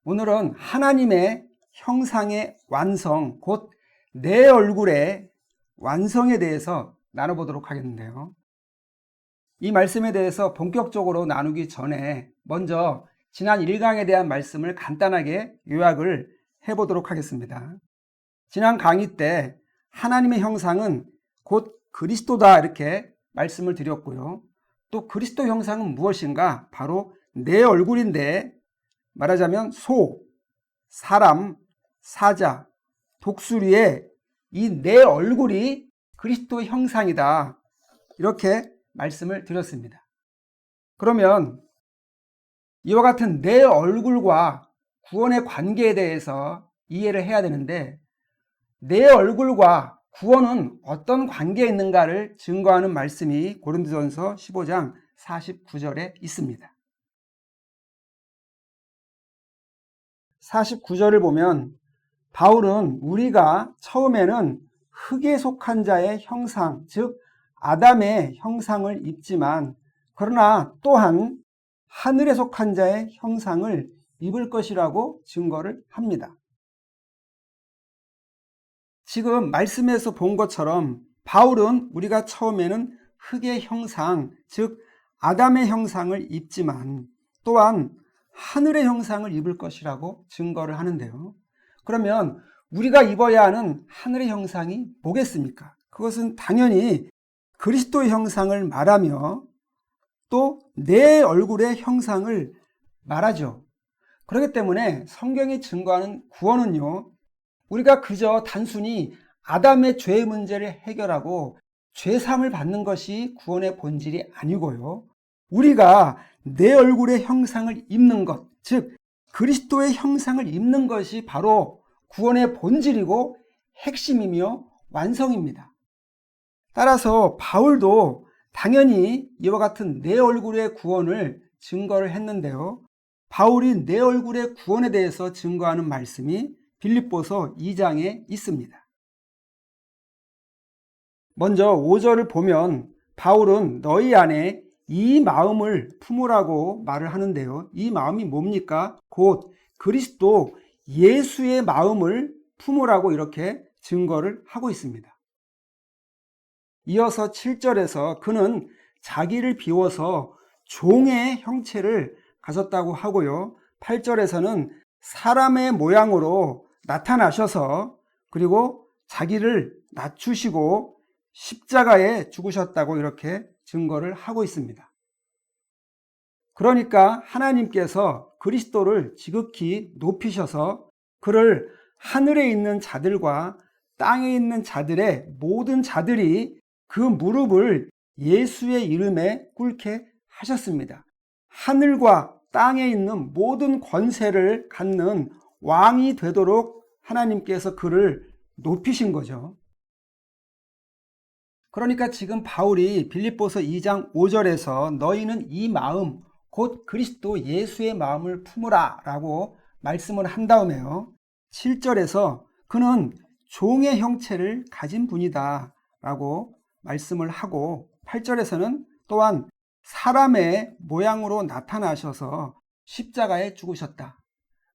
오늘은 하나님의 형상의 완성, 곧 내 얼굴의 완성에 대해서 나눠보도록 하겠는데요. 이 말씀에 대해서 본격적으로 나누기 전에 먼저 지난 1강에 대한 말씀을 간단하게 요약을 해보도록 하겠습니다. 지난 강의 때 하나님의 형상은 곧 그리스도다 이렇게 말씀을 드렸고요. 또 그리스도 형상은 무엇인가? 바로 내 얼굴인데, 말하자면 소, 사람, 사자, 독수리의 이 내 얼굴이 그리스도의 형상이다 이렇게 말씀을 드렸습니다. 그러면 이와 같은 내 얼굴과 구원의 관계에 대해서 이해를 해야 되는데, 내 얼굴과 구원은 어떤 관계에 있는가를 증거하는 말씀이 고린도전서 15장 49절에 있습니다. 49절을 보면 바울은 우리가 처음에는 흙에 속한 자의 형상, 즉 아담의 형상을 입지만 그러나 또한 하늘에 속한 자의 형상을 입을 것이라고 증거를 합니다. 지금 말씀에서 본 것처럼 바울은 우리가 처음에는 흙의 형상, 즉 아담의 형상을 입지만 또한 하늘의 형상을 입을 것이라고 증거를 하는데요. 그러면 우리가 입어야 하는 하늘의 형상이 뭐겠습니까? 그것은 당연히 그리스도의 형상을 말하며 또 내 얼굴의 형상을 말하죠. 그렇기 때문에 성경이 증거하는 구원은요, 우리가 그저 단순히 아담의 죄의 문제를 해결하고 죄사함을 받는 것이 구원의 본질이 아니고요, 우리가 내 얼굴의 형상을 입는 것, 즉 그리스도의 형상을 입는 것이 바로 구원의 본질이고 핵심이며 완성입니다. 따라서 바울도 당연히 이와 같은 내 얼굴의 구원을 증거를 했는데요, 바울이 내 얼굴의 구원에 대해서 증거하는 말씀이 빌립보서 2장에 있습니다. 먼저 5절을 보면 바울은 너희 안에 이 마음을 품으라고 말을 하는데요. 이 마음이 뭡니까? 곧 그리스도 예수의 마음을 품으라고 이렇게 증거를 하고 있습니다. 이어서 7절에서 그는 자기를 비워서 종의 형체를 가졌다고 하고요. 8절에서는 사람의 모양으로 나타나셔서 그리고 자기를 낮추시고 십자가에 죽으셨다고 이렇게 증거를 하고 있습니다. 그러니까 하나님께서 그리스도를 지극히 높이셔서 그를 하늘에 있는 자들과 땅에 있는 자들의 모든 자들이 그 무릎을 예수의 이름에 꿇게 하셨습니다. 하늘과 땅에 있는 모든 권세를 갖는 왕이 되도록 하나님께서 그를 높이신 거죠. 그러니까 지금 바울이 빌립보서 2장 5절에서 너희는 이 마음, 곧 그리스도 예수의 마음을 품으라 라고 말씀을 한 다음에요, 7절에서 그는 종의 형체를 가진 분이다 라고 말씀을 하고 8절에서는 또한 사람의 모양으로 나타나셔서 십자가에 죽으셨다.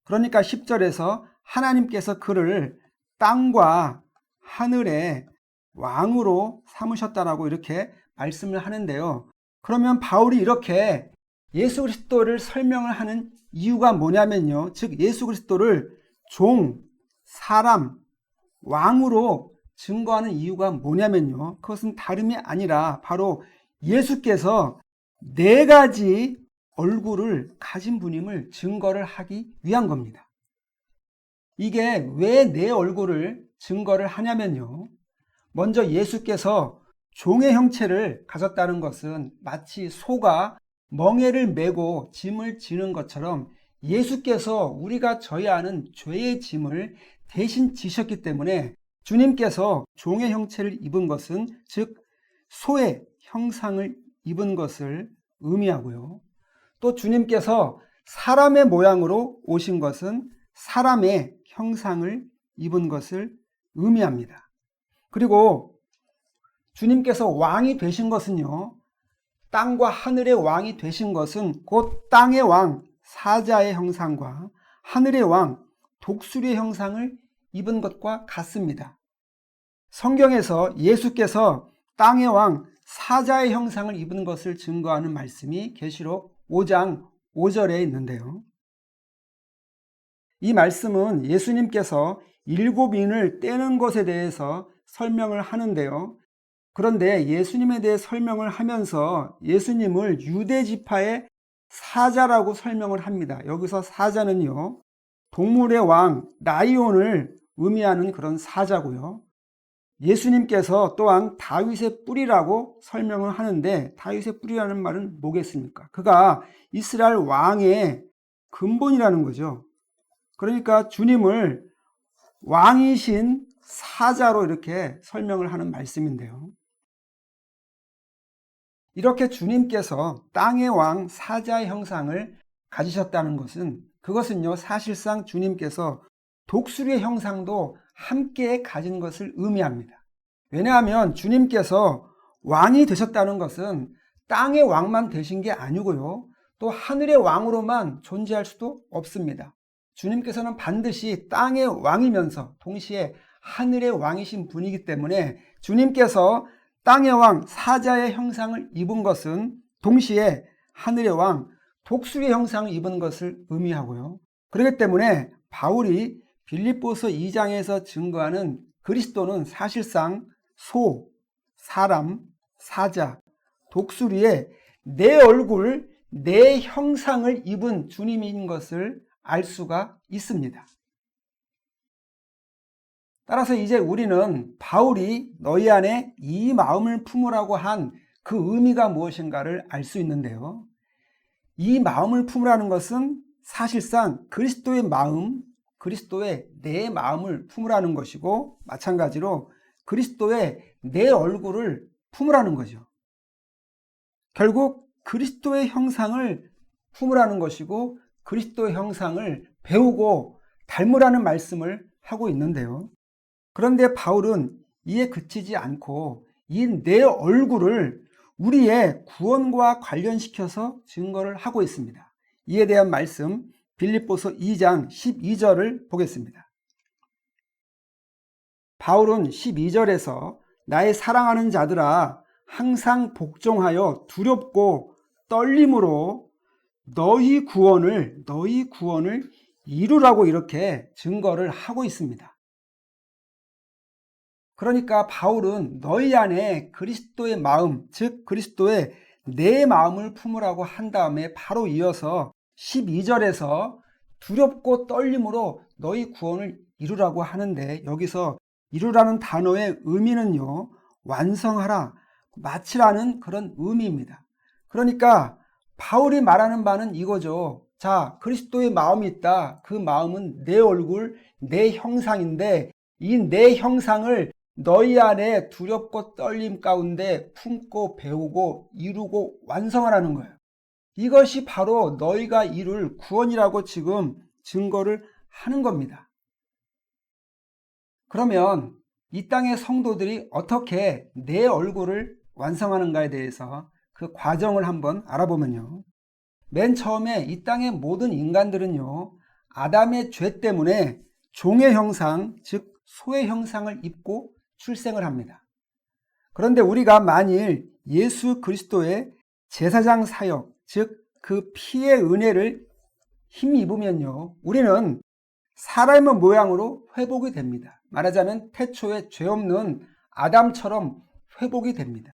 그러니까 10절에서 하나님께서 그를 땅과 하늘의 왕으로 삼으셨다라고 이렇게 말씀을 하는데요. 그러면 바울이 이렇게 예수 그리스도를 설명을 하는 이유가 뭐냐면요, 즉 예수 그리스도를 종, 사람, 왕으로 증거하는 이유가 뭐냐면요, 그것은 다름이 아니라 바로 예수께서 4가지 얼굴을 가진 분임을 증거를 하기 위한 겁니다. 이게 왜 내 얼굴을 증거를 하냐면요, 먼저 예수께서 종의 형체를 가졌다는 것은 마치 소가 멍에를 메고 짐을 지는 것처럼 예수께서 우리가 져야 하는 죄의 짐을 대신 지셨기 때문에 주님께서 종의 형체를 입은 것은 즉 소의 형상을 입은 것을 의미하고요, 또 주님께서 사람의 모양으로 오신 것은 사람의 형상을 입은 것을 의미합니다. 그리고 주님께서 왕이 되신 것은요, 땅과 하늘의 왕이 되신 것은 곧 땅의 왕 사자의 형상과 하늘의 왕 독수리의 형상을 입은 것과 같습니다. 성경에서 예수께서 땅의 왕 사자의 형상을 입은 것을 증거하는 말씀이 계시록 5장 5절에 있는데요. 이 말씀은 예수님께서 7인을 떼는 것에 대해서 설명을 하는데요. 그런데 예수님에 대해 설명을 하면서 예수님을 유대 지파의 사자라고 설명을 합니다. 여기서 사자는요, 동물의 왕 라이온을 의미하는 그런 사자고요. 예수님께서 또한 다윗의 뿌리라고 설명을 하는데, 다윗의 뿌리라는 말은 뭐겠습니까? 그가 이스라엘 왕의 근본이라는 거죠. 그러니까 주님을 왕이신 사자로 이렇게 설명을 하는 말씀인데요. 이렇게 주님께서 땅의 왕 사자의 형상을 가지셨다는 것은, 그것은요, 사실상 주님께서 독수리의 형상도 함께 가진 것을 의미합니다. 왜냐하면 주님께서 왕이 되셨다는 것은 땅의 왕만 되신 게 아니고요, 또 하늘의 왕으로만 존재할 수도 없습니다. 주님께서는 반드시 땅의 왕이면서 동시에 하늘의 왕이신 분이기 때문에 주님께서 땅의 왕 사자의 형상을 입은 것은 동시에 하늘의 왕 독수리의 형상을 입은 것을 의미하고요. 그렇기 때문에 바울이 빌립보서 2장에서 증거하는 그리스도는 사실상 소, 사람, 사자, 독수리의 내 얼굴, 내 형상을 입은 주님인 것을 알 수가 있습니다. 따라서 이제 우리는 바울이 너희 안에 이 마음을 품으라고 한 그 의미가 무엇인가를 알 수 있는데요. 이 마음을 품으라는 것은 사실상 그리스도의 마음, 그리스도의 내 마음을 품으라는 것이고, 마찬가지로 그리스도의 내 얼굴을 품으라는 거죠. 결국 그리스도의 형상을 품으라는 것이고, 그리스도의 형상을 배우고 닮으라는 말씀을 하고 있는데요. 그런데 바울은 이에 그치지 않고 이 내 얼굴을 우리의 구원과 관련시켜서 증거를 하고 있습니다. 이에 대한 말씀 빌립보서 2장 12절을 보겠습니다. 바울은 12절에서 나의 사랑하는 자들아 항상 복종하여 두렵고 떨림으로 너희 구원을 이루라고 이렇게 증거를 하고 있습니다. 그러니까 바울은 너희 안에 그리스도의 마음, 즉 그리스도의 내 마음을 품으라고 한 다음에 바로 이어서 12절에서 두렵고 떨림으로 너희 구원을 이루라고 하는데, 여기서 이루라는 단어의 의미는요, 완성하라, 마치라는 그런 의미입니다. 그러니까 바울이 말하는 바는 이거죠. 자, 그리스도의 마음이 있다. 그 마음은 내 얼굴, 내 형상인데 이 내 형상을 너희 안에 두렵고 떨림 가운데 품고 배우고 이루고 완성하라는 거예요. 이것이 바로 너희가 이룰 구원이라고 지금 증거를 하는 겁니다. 그러면 이 땅의 성도들이 어떻게 내 얼굴을 완성하는가에 대해서 그 과정을 한번 알아보면요. 맨 처음에 이 땅의 모든 인간들은요, 아담의 죄 때문에 종의 형상, 즉 소의 형상을 입고 출생을 합니다. 그런데 우리가 만일 예수 그리스도의 제사장 사역, 즉 그 피의 은혜를 힘입으면요, 우리는 사람의 모양으로 회복이 됩니다. 말하자면 태초에 죄 없는 아담처럼 회복이 됩니다.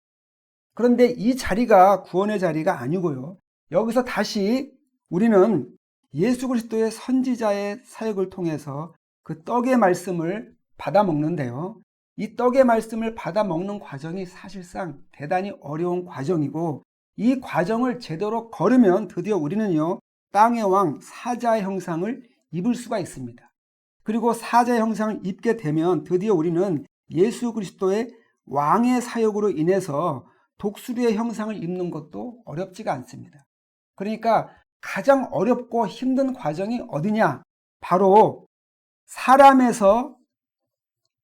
그런데 이 자리가 구원의 자리가 아니고요, 여기서 다시 우리는 예수 그리스도의 선지자의 사역을 통해서 그 떡의 말씀을 받아 먹는데요, 이 떡의 말씀을 받아 먹는 과정이 사실상 대단히 어려운 과정이고, 이 과정을 제대로 걸으면 드디어 우리는요, 땅의 왕 사자의 형상을 입을 수가 있습니다. 그리고 사자의 형상을 입게 되면 드디어 우리는 예수 그리스도의 왕의 사역으로 인해서 독수리의 형상을 입는 것도 어렵지가 않습니다. 그러니까 가장 어렵고 힘든 과정이 어디냐? 바로 사람에서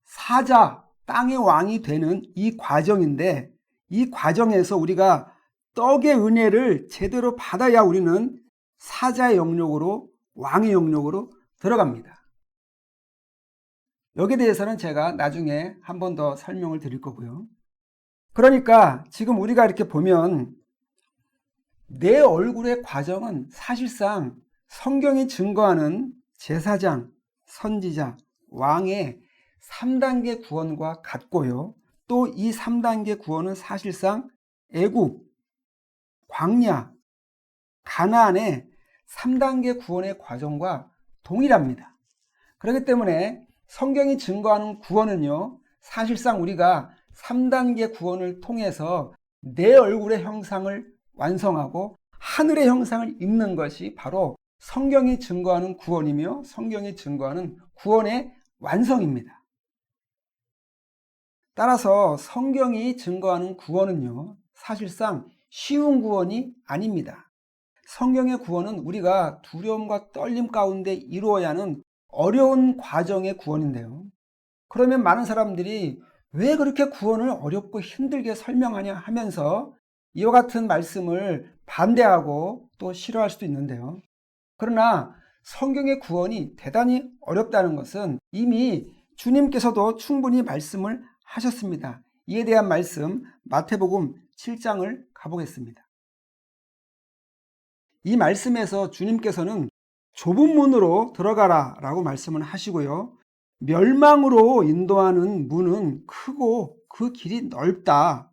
사자, 땅의 왕이 되는 이 과정인데, 이 과정에서 우리가 떡의 은혜를 제대로 받아야 우리는 사자의 영역으로, 왕의 영역으로 들어갑니다. 여기에 대해서는 제가 나중에 한 번 더 설명을 드릴 거고요. 그러니까 지금 우리가 이렇게 보면 내 얼굴의 과정은 사실상 성경이 증거하는 제사장, 선지자, 왕의 3단계 구원과 같고요. 또 이 3단계 구원은 사실상 애굽, 광야, 가나안의 3단계 구원의 과정과 동일합니다. 그렇기 때문에 성경이 증거하는 구원은요, 사실상 우리가 3단계 구원을 통해서 내 얼굴의 형상을 완성하고 하늘의 형상을 입는 것이 바로 성경이 증거하는 구원이며 성경이 증거하는 구원의 완성입니다. 따라서 성경이 증거하는 구원은요, 사실상 쉬운 구원이 아닙니다. 성경의 구원은 우리가 두려움과 떨림 가운데 이루어야 하는 어려운 과정의 구원인데요. 그러면 많은 사람들이 왜 그렇게 구원을 어렵고 힘들게 설명하냐 하면서 이와 같은 말씀을 반대하고 또 싫어할 수도 있는데요. 그러나 성경의 구원이 대단히 어렵다는 것은 이미 주님께서도 충분히 말씀을 하셨습니다. 이에 대한 말씀 마태복음 7장을 가보겠습니다. 이 말씀에서 주님께서는 좁은 문으로 들어가라 라고 말씀을 하시고요. 멸망으로 인도하는 문은 크고 그 길이 넓다.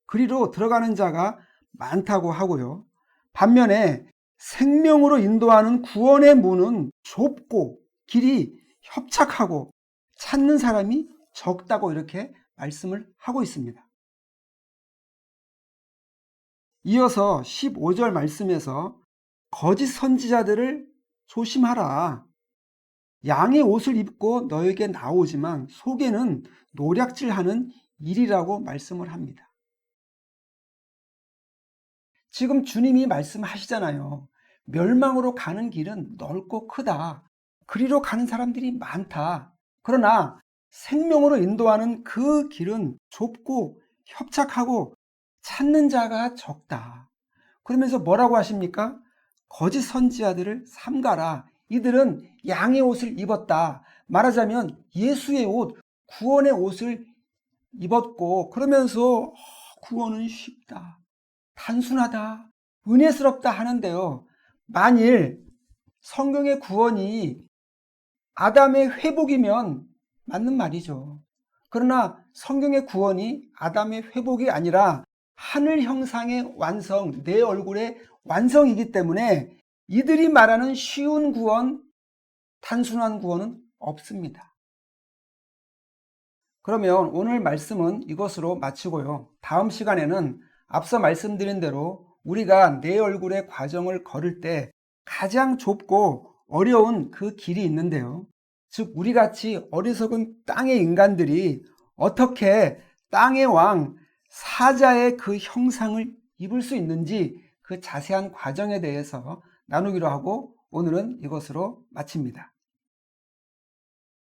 그리로 들어가는 자가 많다고 하고요. 반면에 생명으로 인도하는 구원의 문은 좁고 길이 협착하고 찾는 사람이 적다고 이렇게 말씀을 하고 있습니다. 이어서 15절 말씀에서 거짓 선지자들을 조심하라. 양의 옷을 입고 너에게 나오지만 속에는 노략질하는 일이라고 말씀을 합니다. 지금 주님이 말씀하시잖아요. 멸망으로 가는 길은 넓고 크다. 그리로 가는 사람들이 많다. 그러나 생명으로 인도하는 그 길은 좁고 협착하고 찾는 자가 적다. 그러면서 뭐라고 하십니까? 거짓 선지자들을 삼가라. 이들은 양의 옷을 입었다. 말하자면 예수의 옷, 구원의 옷을 입었고 그러면서 구원은 쉽다. 단순하다. 은혜스럽다 하는데요. 만일 성경의 구원이 아담의 회복이면 맞는 말이죠. 그러나 성경의 구원이 아담의 회복이 아니라 하늘 형상의 완성, 내 얼굴의 완성이기 때문에 이들이 말하는 쉬운 구원, 단순한 구원은 없습니다. 그러면 오늘 말씀은 이것으로 마치고요. 다음 시간에는 앞서 말씀드린 대로 우리가 내 얼굴의 과정을 걸을 때 가장 좁고 어려운 그 길이 있는데요. 즉 우리같이 어리석은 땅의 인간들이 어떻게 땅의 왕 사자의 그 형상을 입을 수 있는지 그 자세한 과정에 대해서 나누기로 하고 오늘은 이것으로 마칩니다.